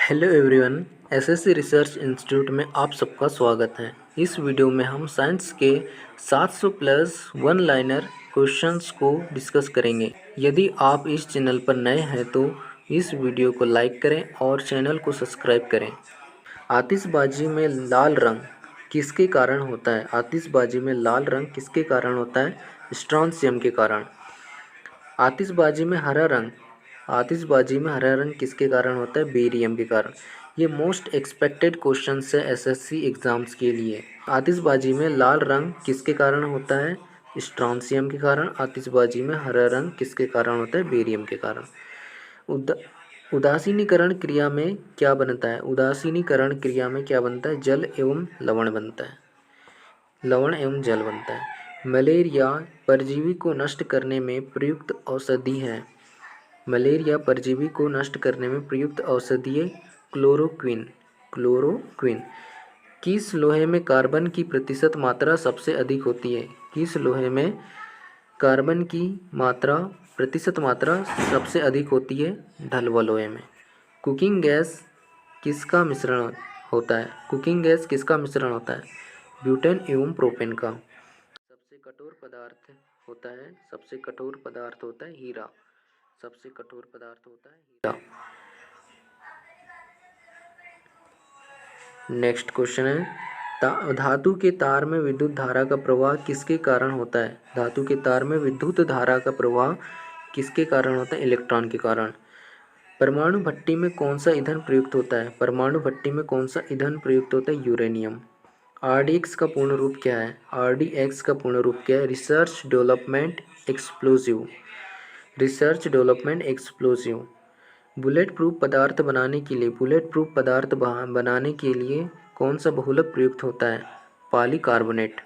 Hello everyone. SSC research institute में आप सबका स्वागत है। इस वीडियो में हम साइंस के 700 प्लस वन लाइनर क्वेश्चंस को डिस्कस करेंगे। यदि आप इस चैनल पर नए हैं तो इस वीडियो को लाइक करें और चैनल को सब्सक्राइब करें। आतिशबाजी में लाल रंग किसके कारण होता है? आतिशबाजी में लाल रंग किसके कारण होता है? स्ट्रॉन्शियम के कारण। आतिशबाजी में हरा रंग आतिशबाजी में हरा रंग किसके कारण होता है? बेरियम के कारण। ये मोस्ट एक्सपेक्टेड क्वेश्चन है एसएससी एग्जाम्स के लिए। आतिशबाजी में लाल रंग किसके कारण होता है? स्ट्रॉन्शियम के कारण। आतिशबाजी में हरा रंग किसके कारण होता है? बेरियम के कारण। उदासीनीकरण क्रिया में क्या बनता है? उदासीनीकरण क्रिया में क्या बनता है? जल एवं लवण बनता है। लवण एवं जल बनता है। मलेरिया परजीवी को नष्ट करने में प्रयुक्त औषधि है। मलेरिया परजीवी को नष्ट करने में प्रयुक्त औषधि है क्लोरोक्विन। क्लोरोक्विन। किस लोहे में कार्बन की प्रतिशत मात्रा सबसे अधिक होती है? किस लोहे में कार्बन की प्रतिशत मात्रा सबसे अधिक होती है? ढलुआ लोहे में। कुकिंग गैस किसका मिश्रण होता है? कुकिंग गैस किसका मिश्रण होता है? ब्यूटेन एवं प्रोपेन का। सबसे कठोर पदार्थ होता है हीरा। सबसे कठोर पदार्थ होता है हीरा। नेक्स्ट क्वेश्चन है, धातु के तार में विद्युत धारा का प्रवाह किसके कारण होता है? धातु के तार में विद्युत धारा का प्रवाह किसके कारण होता है? इलेक्ट्रॉन के कारण। परमाणु भट्टी में कौन सा ईंधन प्रयुक्त होता है? परमाणु भट्टी में कौन सा ईंधन प्रयुक्त होता है? यूरेनियम। आरडीएक्स का पूर्ण रूप क्या है? आरडीएक्स का पूर्ण रूप क्या है? Research development explosive. Research development explosive. Bullet proof पदार्थ बनाने के लिए कौन सा बहुलक प्रयुक्त होता है? पॉलीकार्बोनेट।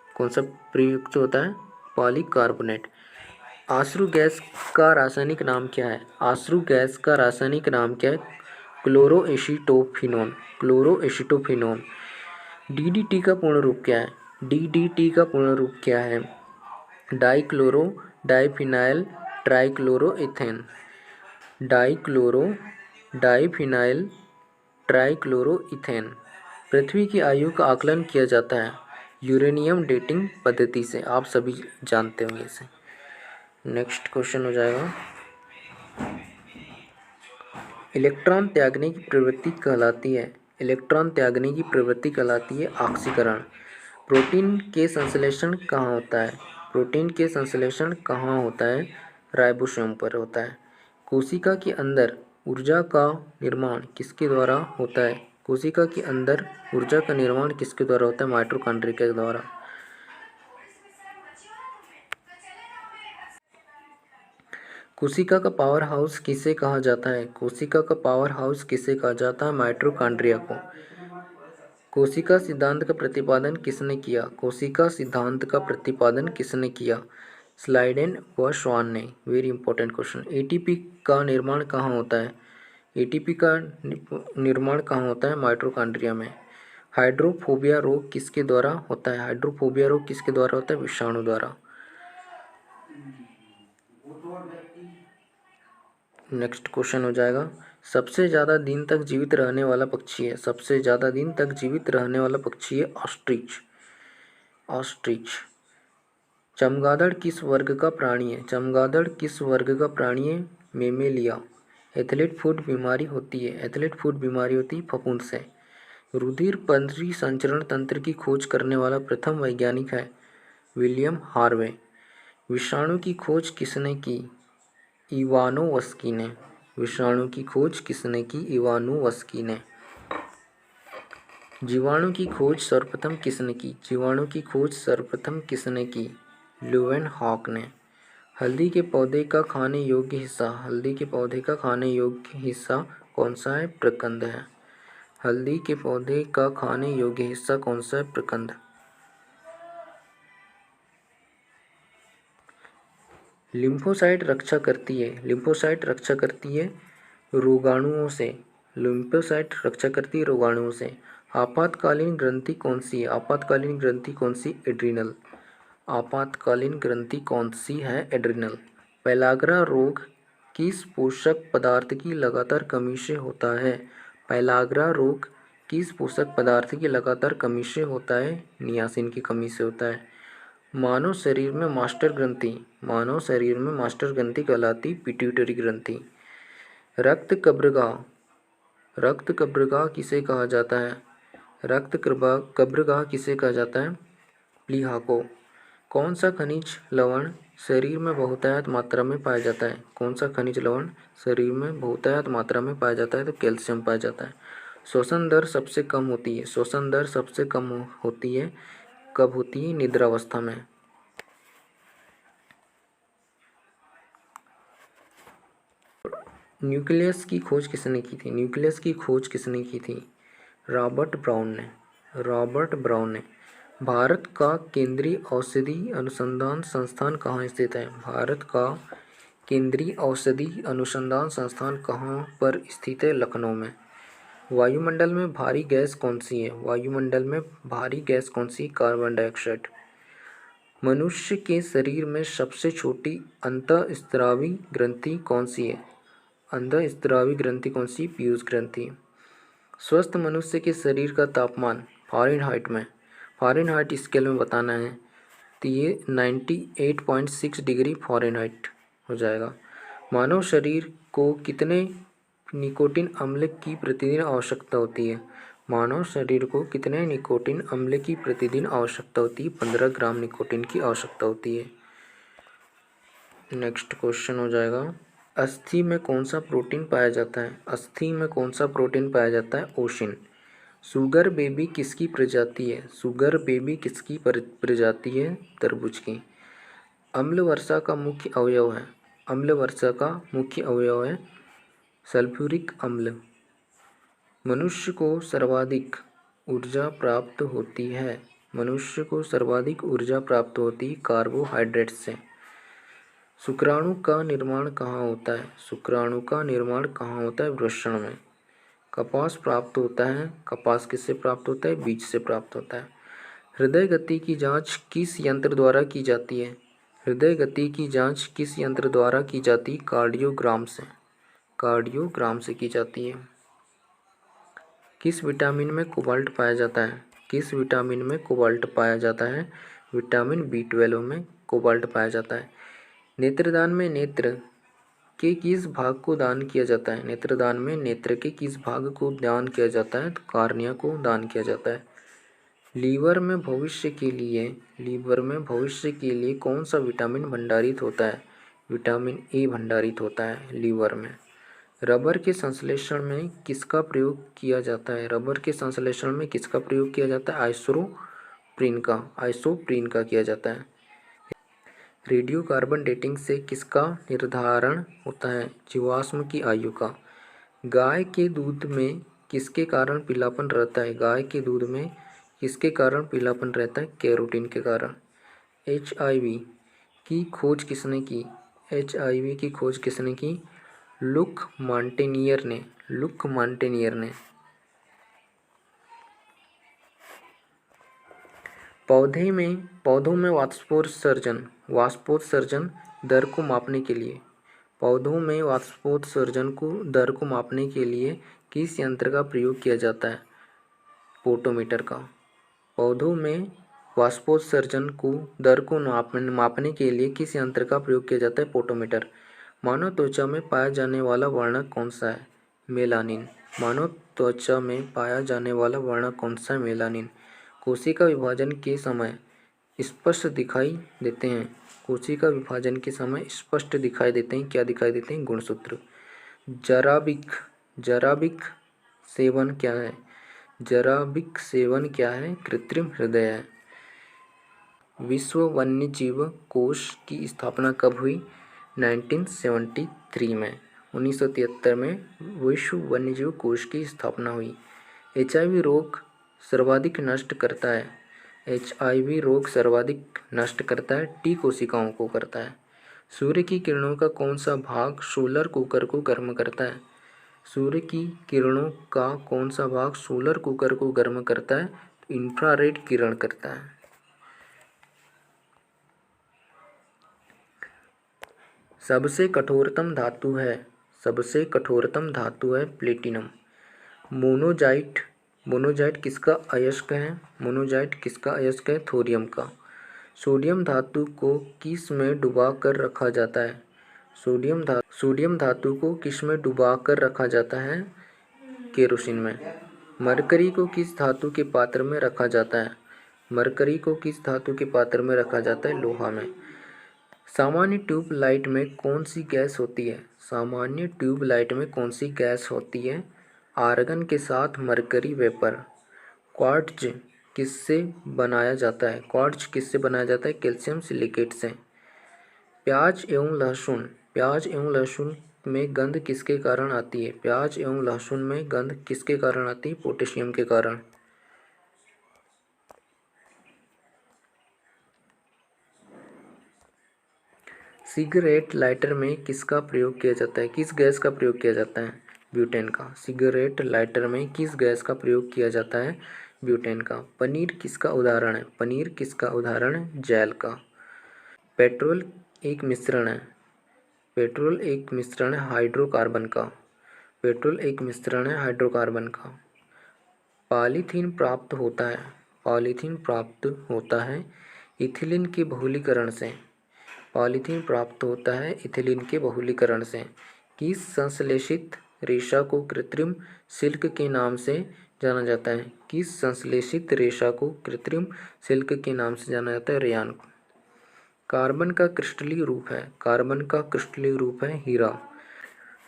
कौन सा प्रयुक्त होता है? पॉलीकार्बोनेट। आश्रु गैस का रासायनिक नाम क्या है? आश्रु गैस का रासायनिक नाम क्या है? क्लोरोएसिटोफिनोन। क्लोरोएसिटोफिनोन। डीडीटी का पूर्ण रूप क्या है? डीडीटी का पूर्ण रूप क्या है? Dichloro diphenyl trichloroethane. Diphenyl trichloroethane. पृथ्वी की आयु का आकलन किया जाता है यूरेनियम डेटिंग पद्धति से। आप सभी जानते होंगे इसे। नेक्स्ट क्वेश्चन हो जाएगा, इलेक्ट्रॉन त्यागने की प्रवृत्ति कहलाती है। इलेक्ट्रॉन त्यागने की प्रवृत्ति कहलाती है ऑक्सीकरण। प्रोटीन के संश्लेषण कहाँ होता है? प्रोटीन के संश्लेषण कहाँ होता है? राइबोसोम पर होता है। कोशिका के अंदर ऊर्जा का निर्माण किसके द्वारा होता है? कोशिका के अंदर ऊर्जा का निर्माण किसके द्वारा होता है? माइटोकॉन्ड्रिया के द्वारा। कोशिका का पावर हाउस किसे कहा जाता है? कोशिका का पावर हाउस किसे कहा जाता है? माइटोकॉन्ड्रिया को। कोशिका सिद्धांत का प्रतिपादन किसने किया? कोशिका सिद्धांत का प्रतिपादन किसने किया? स्लाइडेन व श्वान ने। Very important question. एटीपी का निर्माण कहाँ होता है? एटीपी का निर्माण कहाँ होता है? माइटोकॉन्ड्रिया में। हाइड्रोफोबिया रोग किसके द्वारा होता है? हाइड्रोफोबिया रोग किसके द्वारा होता है? विषाणु द्वारा। नेक्स्ट क्वेश्चन हो जाएगा, सबसे ज़्यादा दिन तक जीवित रहने वाला पक्षी है। सबसे ज़्यादा दिन तक जीवित रहने वाला पक्षी है ऑस्ट्रिच। ऑस्ट्रिच। चमगादड़ किस वर्ग का प्राणी है? चमगादड़ किस वर्ग का प्राणी है? मेमेलिया। एथलीट फुट बीमारी होती है। एथलीट फुट बीमारी होती है फफूंद से। रुधिर पंथी संचरण तंत्र की खोज करने वाला प्रथम वैज्ञानिक है विलियम हार्वे। विषाणु की खोज किसने की? इवानोवस्की ने। विषाणु की खोज किसने की? इवानोवस्की ने। जीवाणु की खोज सर्वप्रथम किसने की? जीवाणु की खोज सर्वप्रथम किसने की? ल्यूवेनहॉक ने। हल्दी के पौधे का खाने योग्य हिस्सा। हल्दी के पौधे का खाने योग्य हिस्सा कौन सा है? प्रकंद है। हल्दी के पौधे का खाने योग्य हिस्सा कौन सा है? प्रकंद। लिम्फोसाइट रक्षा करती है। लिम्फोसाइट रक्षा करती है रोगाणुओं से। लिम्फोसाइट रक्षा करती है रोगाणुओं से। आपातकालीन ग्रंथि कौन सी है? आपातकालीन ग्रंथि कौन सी? एड्रिनल। आपातकालीन ग्रंथि कौन सी है? एड्रिनल। पेलाग्रा रोग किस पोषक पदार्थ की लगातार कमी से होता है? पेलाग्रा रोग किस पोषक पदार्थ की लगातार कमी से होता है? नियासिन की कमी से होता है। मानव शरीर में मास्टर ग्रंथि कहलाती पिट्यूटरी ग्रंथि। रक्त कब्रगाह किसे कहा जाता है? कब्रगाह किसे कहा जाता है? प्लीहा को। कौन सा खनिज लवण शरीर में बहुतायत मात्रा में पाया जाता है? कौन सा खनिज लवण शरीर में बहुतायत मात्रा में पाया जाता है? तो कैल्शियम पाया जाता है। श्वसन दर सबसे कम होती है। श्वसन दर सबसे कम होती है कब होती है? निद्रावस्था में। न्यूक्लियस की खोज किसने की थी? न्यूक्लियस की खोज किसने की थी? रॉबर्ट ब्राउन ने। भारत का केंद्रीय औषधि अनुसंधान संस्थान कहाँ स्थित है? भारत का केंद्रीय औषधि अनुसंधान संस्थान कहाँ पर स्थित है? लखनऊ में। वायुमंडल में भारी गैस कौन सी है? वायुमंडल में भारी गैस कौन सी? Carbon dioxide. मनुष्य के शरीर में सबसे छोटी अंतःस्रावी ग्रंथि कौन सी है? अंतःस्रावी ग्रंथि कौन सी? पीयूष ग्रंथि। स्वस्थ मनुष्य के शरीर का तापमान फ़ारेनहाइट स्केल में बताना है तो ये 98.6 डिग्री फ़ारेनहाइट हो जाएगा। मानव शरीर को कितने निकोटीन अम्ल की प्रतिदिन आवश्यकता होती है? मानव शरीर को कितने निकोटीन अम्ल की प्रतिदिन आवश्यकता होती है? 15 ग्राम निकोटीन की आवश्यकता होती है। नेक्स्ट क्वेश्चन हो जाएगा, अस्थि में कौन सा प्रोटीन पाया जाता है? अस्थि में कौन सा प्रोटीन पाया जाता है? ओशिन। शुगर बेबी किसकी प्रजाति है? शुगर बेबी किसकी प्रजाति है? तरबूज की। अम्ल वर्षा का मुख्य अवयव है? अम्ल वर्षा का मुख्य अवयव है सल्फ्यूरिक अम्ल। मनुष्य को सर्वाधिक ऊर्जा प्राप्त होती है? मनुष्य को सर्वाधिक ऊर्जा प्राप्त होती है कार्बोहाइड्रेट से। शुक्राणु का निर्माण कहाँ होता है? शुक्राणु का निर्माण कहाँ होता है? वृषण में। कपास प्राप्त होता है? कपास किससे प्राप्त होता है? बीज से प्राप्त होता है। हृदय गति की जांच किस यंत्र द्वारा की जाती है? हृदय गति की जांच किस यंत्र द्वारा की जाती है? कार्डियोग्राम से की जाती है। किस विटामिन में कोबाल्ट पाया जाता है? किस विटामिन में कोबाल्ट पाया जाता है? विटामिन B12 में कोबाल्ट पाया जाता है। नेत्रदान में नेत्र के किस भाग को दान किया जाता है? नेत्रदान में नेत्र के किस भाग को दान किया जाता है? तो कार्निया को दान किया जाता है। लीवर में भविष्य के लिए कौन सा विटामिन भंडारित होता है? विटामिन ए भंडारित होता है लीवर में। रबर के संश्लेषण में किसका प्रयोग किया जाता है? रबर के संश्लेषण में किसका प्रयोग किया जाता है? आइसोप्रीन का किया जाता है। रेडियोकार्बन डेटिंग से किसका निर्धारण होता है? जीवाश्म की आयु का। गाय के दूध में किसके कारण पीलापन रहता है? गाय के दूध में किसके कारण पीलापन रहता है? कैरोटीन के कारण। HIV की खोज किसने की? HIV की खोज किसने की? लुक मॉन्टेनियर ने। पौधों में वाष्पोत्सर्जन दर को मापने के लिए किस यंत्र का प्रयोग किया जाता है? पोटोमीटर का। पौधों में वाष्पोत्सर्जन को दर को मापने के लिए किस यंत्र का प्रयोग किया जाता है? पोटोमीटर। मानव त्वचा में पाया जाने वाला वर्णक कौन सा है? मेलानिन। मानव त्वचा में पाया जाने वाला वर्णक कौन सा है? मेलानिन। कोशिका विभाजन के समय स्पष्ट दिखाई देते हैं। कोशिका विभाजन के समय स्पष्ट दिखाई देते हैं। क्या दिखाई देते हैं? गुणसूत्र। जराबिक सेवन क्या है? जराबिक सेवन क्या है? कृत्रिम हृदय है। विश्व वन्यजीव कोष की स्थापना कब हुई? 1973 में। 1973 में विश्व वन्यजीव कोष की स्थापना हुई। HIV रोग सर्वाधिक नष्ट करता है? HIV रोग सर्वाधिक नष्ट करता है? T कोशिकाओं को करता है। सूर्य की किरणों का कौन सा भाग सोलर कुकर को गर्म करता है? सूर्य की किरणों का कौन सा भाग सोलर कुकर को गर्म करता है? तो इंफ्रारेड किरण करता है। सबसे कठोरतम धातु है प्लेटिनम। मोनोजाइट मोनोजाइट किसका अयस्क है? मोनोजाइट किसका अयस्क है? थोरियम का। सोडियम धातु को किस में डुबा कर रखा जाता है? सोडियम धातु को किस में डुबा कर रखा जाता है? केरोसिन में। मरकरी को किस धातु के पात्र में रखा जाता है? मरकरी को किस धातु के पात्र में रखा जाता है? लोहा में। सामान्य ट्यूब लाइट में कौन सी गैस होती है? सामान्य ट्यूब लाइट में कौन सी गैस होती है? आर्गन के साथ मरकरी वेपर। क्वार्ट्ज किससे बनाया जाता है? क्वार्ट्ज किससे बनाया जाता है? कैल्शियम सिलिकेट से। प्याज एवं लहसुन में गंध किसके कारण आती है? प्याज एवं लहसुन में गंध किसके कारण आती है? पोटेशियम के कारण। सिगरेट लाइटर में किसका प्रयोग किया जाता है? किस गैस का प्रयोग किया जाता है? ब्यूटेन का। सिगरेट लाइटर में किस गैस का प्रयोग किया जाता है? ब्यूटेन का। पनीर किसका उदाहरण है? पनीर किसका उदाहरण है? जैल का। पेट्रोल एक मिश्रण है। पेट्रोल एक मिश्रण है हाइड्रोकार्बन का। पेट्रोल एक मिश्रण है हाइड्रोकार्बन का। पॉलीथीन प्राप्त होता है। पॉलीथीन प्राप्त होता है इथिलीन के बहुलीकरण से। पॉलीथीन प्राप्त होता है इथिलीन के बहुलीकरण से। किस संश्लेषित रेशा को कृत्रिम सिल्क के नाम से जाना जाता है? किस संश्लेषित रेशा को कृत्रिम सिल्क के नाम से जाना जाता है? रेयान। कार्बन का क्रिस्टलीय रूप है। कार्बन का क्रिस्टलीय रूप है हीरा।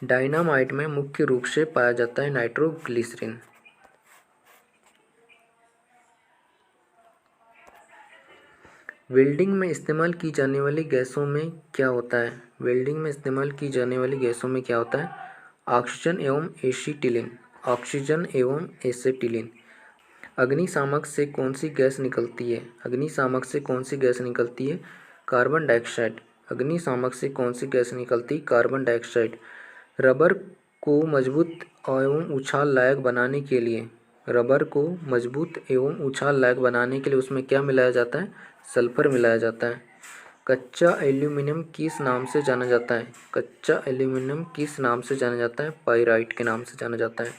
डायनामाइट में मुख्य रूप से पाया जाता है नाइट्रोग्लिसरीन। वेल्डिंग में इस्तेमाल की जाने वाली गैसों में क्या होता है? वेल्डिंग में इस्तेमाल की जाने वाली गैसों में क्या होता है? ऑक्सीजन एवं एसिटिलीन। ऑक्सीजन एवं एसिटिलीन। अग्निशामक से कौन सी गैस निकलती है? अग्निशामक से कौन सी गैस निकलती है? Carbon dioxide. अग्निशामक से कौन सी गैस निकलती है? Carbon dioxide. रबर को मजबूत एवं उछाल लायक बनाने के लिए उसमें क्या मिलाया जाता है? सल्फर मिलाया जाता है। कच्चा एल्यूमीनियम किस नाम से जाना जाता है? कच्चा एल्यूमीनियम किस नाम से जाना जाता है? पाइराइट के नाम से जाना जाता है।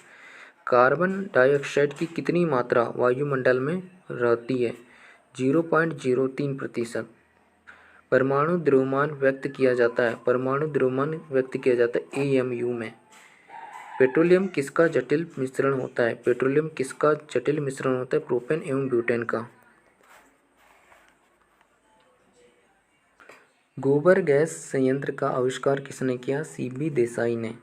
कार्बन डाइऑक्साइड की कितनी मात्रा वायुमंडल में रहती है? 0.03%। परमाणु द्रव्यमान व्यक्त किया जाता है AMU में। पेट्रोलियम किसका जटिल मिश्रण होता है? पेट्रोलियम किसका जटिल मिश्रण होता है? प्रोपेन एवं ब्यूटेन का। गोबर गैस संयंत्र का आविष्कार किसने किया? CB देसाई ने।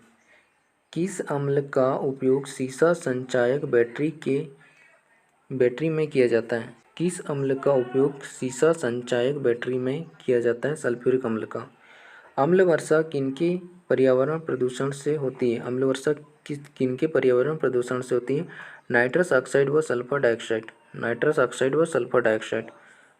किस अम्ल का उपयोग सीसा संचायक बैटरी में किया जाता है? किस अम्ल का उपयोग सीसा संचायक बैटरी में किया जाता है? सल्फ्यूरिक अम्ल का। अम्ल वर्षा किनके पर्यावरण प्रदूषण से होती है? अम्ल वर्षा किनके पर्यावरण प्रदूषण से होती है? नाइट्रस ऑक्साइड व सल्फर डाइऑक्साइड। नाइट्रस ऑक्साइड व सल्फर डाइऑक्साइड।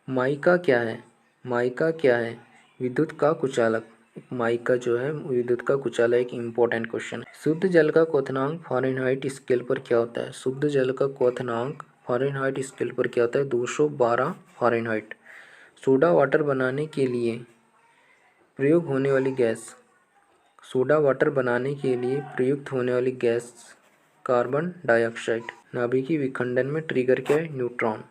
माइका क्या है? माइका क्या है? विद्युत का कुचालक। माइका जो है विद्युत का कुचालक। एक इम्पोर्टेंट क्वेश्चन है। शुद्ध जल का क्वथनांक फ़ारेनहाइट स्केल पर क्या होता है? शुद्ध जल का क्वथनांक फ़ारेनहाइट स्केल पर क्या होता है? 212 फ़ारेनहाइट। सोडा वाटर बनाने के लिए प्रयोग होने वाली गैस। सोडा वाटर बनाने के लिए प्रयुक्त होने वाली गैस कार्बन डाइऑक्साइड। नाभिकीय विखंडन में ट्रिगर क्या है? न्यूट्रॉन।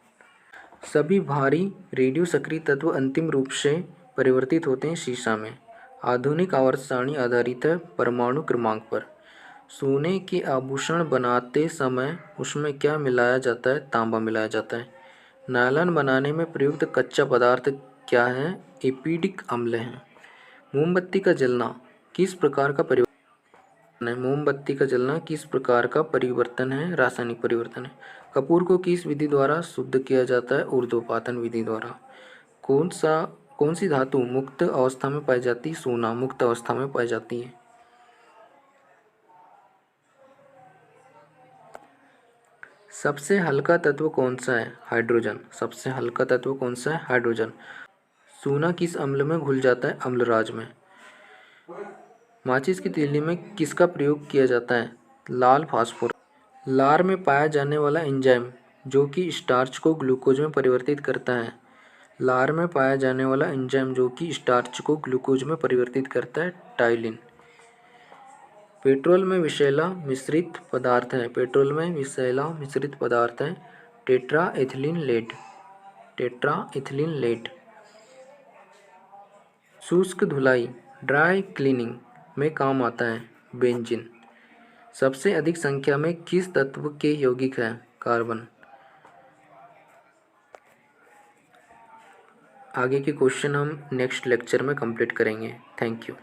सभी भारी रेडियो सक्रिय तत्व अंतिम रूप से परिवर्तित होते हैं सीसा में। आधुनिक आवर्त सारणी आधारित है परमाणु क्रमांक पर। सोने के आभूषण बनाते समय उसमें क्या मिलाया जाता है? तांबा मिलाया जाता है। नायलॉन बनाने में प्रयुक्त कच्चा पदार्थ क्या है? एपिडिक अम्ल है। मोमबत्ती का जलना किस प्रकार का परिवर्तन है? मोमबत्ती का जलना किस प्रकार का परिवर्तन है? रासायनिक परिवर्तन है। कपूर को किस विधि द्वारा शुद्ध किया जाता है? ऊर्ध्वपातन विधि द्वारा। कौन सी धातु मुक्त अवस्था में पाई जाती है? सोना मुक्त अवस्था में पाई जाती है। सबसे हल्का तत्व कौन सा है? हाइड्रोजन। सबसे हल्का तत्व कौन सा है? हाइड्रोजन। सोना किस अम्ल में घुल जाता है? अम्लराज में। माचिस की तीली में किसका प्रयोग किया जाता है? लाल फास्फोरस। लार में पाया जाने वाला एंजाइम जो कि स्टार्च को ग्लूकोज में परिवर्तित करता है। लार में पाया जाने वाला एंजाइम जो कि स्टार्च को ग्लूकोज में परिवर्तित करता है, टाइलिन। पेट्रोल में विषैला मिश्रित पदार्थ है। पेट्रोल में विषैला मिश्रित पदार्थ है tetra ethylene lead. Tetra ethylene lead. शुष्क धुलाई ड्राई क्लीनिंग में काम आता है बेंजीन। सबसे अधिक संख्या में किस तत्व के यौगिक हैं? कार्बन। आगे के क्वेश्चन हम नेक्स्ट लेक्चर में कंप्लीट करेंगे। Thank you.